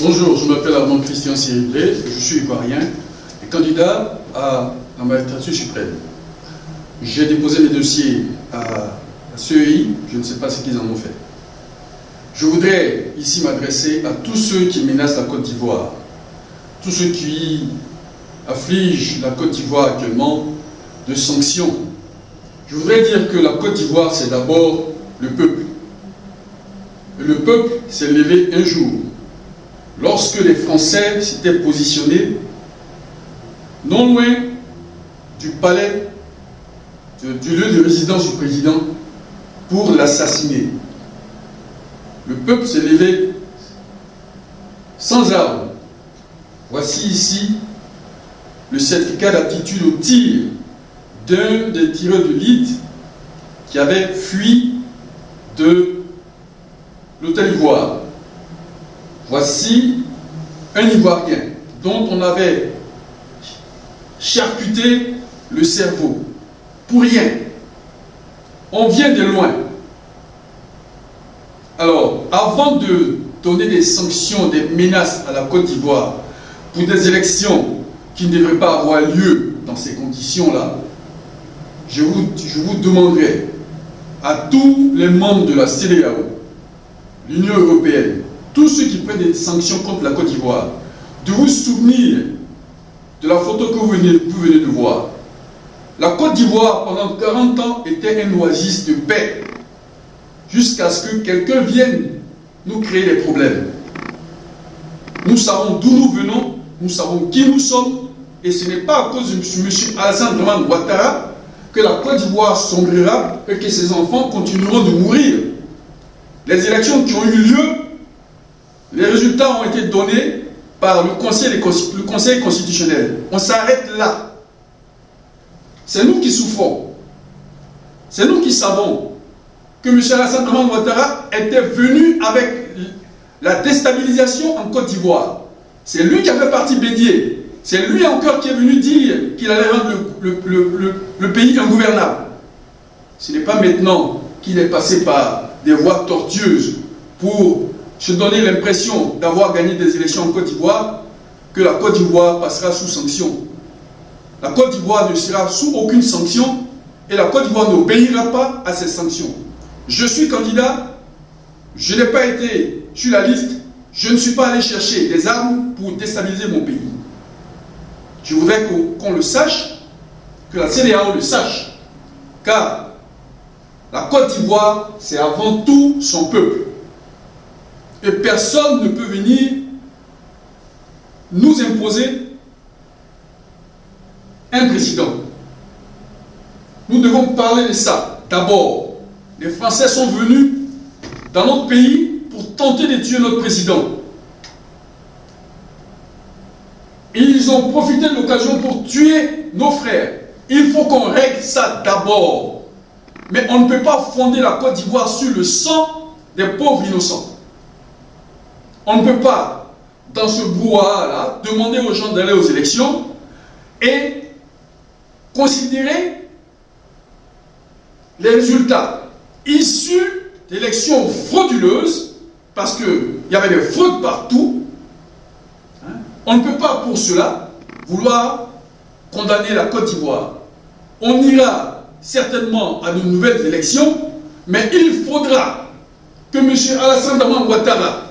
Bonjour, je m'appelle Armand Christian Siriblé, je suis ivoirien et candidat à la magistrature suprême. J'ai déposé mes dossiers à CEI, je ne sais pas ce qu'ils en ont fait. Je voudrais ici m'adresser à tous ceux qui menacent la Côte d'Ivoire, tous ceux qui affligent la Côte d'Ivoire actuellement de sanctions. Je voudrais dire que la Côte d'Ivoire, c'est d'abord le peuple. Et le peuple s'est levé un jour, lorsque les Français s'étaient positionnés non loin du palais, du lieu de résidence du président, pour l'assassiner. Le peuple s'est levé sans armes. Voici ici le certificat d'aptitude au tir d'un des tireurs d'élite qui avait fui de l'hôtel Ivoire. Voici un Ivoirien dont on avait charcuté le cerveau. Pour rien. On vient de loin. Alors, avant de donner des sanctions, des menaces à la Côte d'Ivoire pour des élections qui ne devraient pas avoir lieu dans ces conditions-là, je vous demanderai à tous les membres de la CEDEAO, l'Union européenne, tous ceux qui prennent des sanctions contre la Côte d'Ivoire, de vous souvenir de la photo que vous venez de voir. La Côte d'Ivoire, pendant 40 ans, était un oasis de paix, jusqu'à ce que quelqu'un vienne nous créer des problèmes. Nous savons d'où nous venons, nous savons qui nous sommes, et ce n'est pas à cause de M. Alassane Dramane Ouattara que la Côte d'Ivoire sombrera et que ses enfants continueront de mourir. Les élections qui ont eu lieu, les résultats ont été donnés par le Conseil constitutionnel. On s'arrête là. C'est nous qui souffrons. C'est nous qui savons que M. Alassane Dramane Ouattara était venu avec la déstabilisation en Côte d'Ivoire. C'est lui qui avait parti Bédier. C'est lui encore qui est venu dire qu'il allait rendre le pays ingouvernable. Ce n'est pas maintenant qu'il est passé par des voies tortueuses pour se donner l'impression d'avoir gagné des élections en Côte d'Ivoire que la Côte d'Ivoire passera sous sanction. La Côte d'Ivoire ne sera sous aucune sanction et la Côte d'Ivoire n'obéira pas à ces sanctions. Je suis candidat, je n'ai pas été sur la liste, je ne suis pas allé chercher des armes pour déstabiliser mon pays. Je voudrais qu'on le sache, que la CEDEAO le sache, car la Côte d'Ivoire, c'est avant tout son peuple. Et personne ne peut venir nous imposer un président. Nous devons parler de ça. D'abord, les Français sont venus dans notre pays pour tenter de tuer notre président. Ils ont profité de l'occasion pour tuer nos frères. Il faut qu'on règle ça d'abord. Mais on ne peut pas fonder la Côte d'Ivoire sur le sang des pauvres innocents. On ne peut pas, dans ce brouhaha-là, demander aux gens d'aller aux élections et considérer les résultats issus d'élections frauduleuses, parce qu'il y avait des fraudes partout. On ne peut pas pour cela vouloir condamner la Côte d'Ivoire. On ira certainement à de nouvelles élections, mais il faudra que M. Alassane Dramane Ouattara,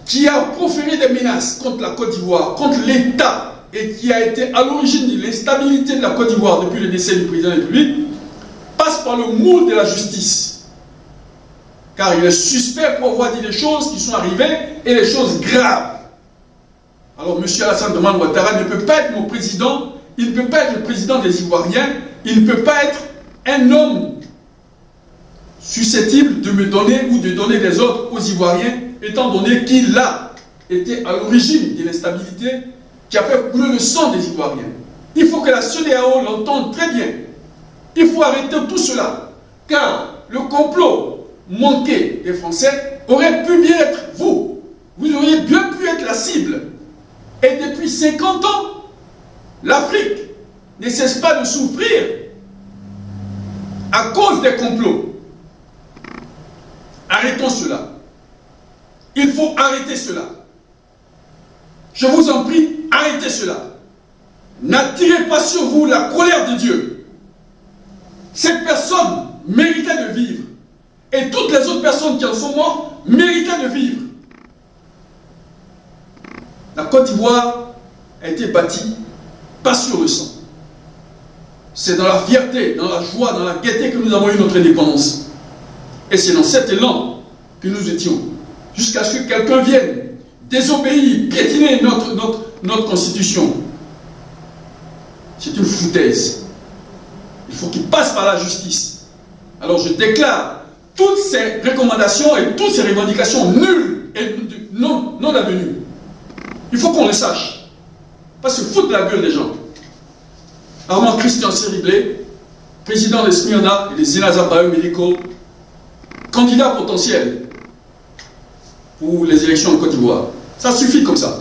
qui a proféré des menaces contre la Côte d'Ivoire, contre l'État, et qui a été à l'origine de l'instabilité de la Côte d'Ivoire depuis le décès du président de la République, passe par le moule de la justice. Car il est suspect pour avoir dit des choses qui sont arrivées et des choses graves. Alors, M. Alassane Dramane Ouattara ne peut pas être mon président, il ne peut pas être le président des Ivoiriens, il ne peut pas être un homme susceptible de me donner ou de donner des ordres aux Ivoiriens, étant donné qu'il a été à l'origine de l'instabilité qui a fait couler le sang des Ivoiriens. Il faut que la CEDEAO l'entende très bien. Il faut arrêter tout cela, car le complot manqué des Français aurait pu bien être vous. Vous auriez bien pu être la cible. Et depuis 50 ans, l'Afrique ne cesse pas de souffrir à cause des complots. Arrêtons cela. Il faut arrêter cela. Je vous en prie, arrêtez cela. N'attirez pas sur vous la colère de Dieu. Cette personne méritait de vivre. Et toutes les autres personnes qui en sont mortes méritaient de vivre. La Côte d'Ivoire a été bâtie pas sur le sang. C'est dans la fierté, dans la joie, dans la gaieté que nous avons eu notre indépendance. Et c'est dans cet élan que nous étions. Jusqu'à ce que quelqu'un vienne désobéir, piétiner notre constitution. C'est une foutaise. Il faut qu'il passe par la justice. Alors je déclare toutes ces recommandations et toutes ces revendications nulles et non avenues. Il faut qu'on le sache. Pas se foutre de la gueule des gens. Armand Christian Sériblé, président de Smyrna et des Zénaza Biomédicaux, candidat potentiel pour les élections en Côte d'Ivoire. Ça suffit comme ça.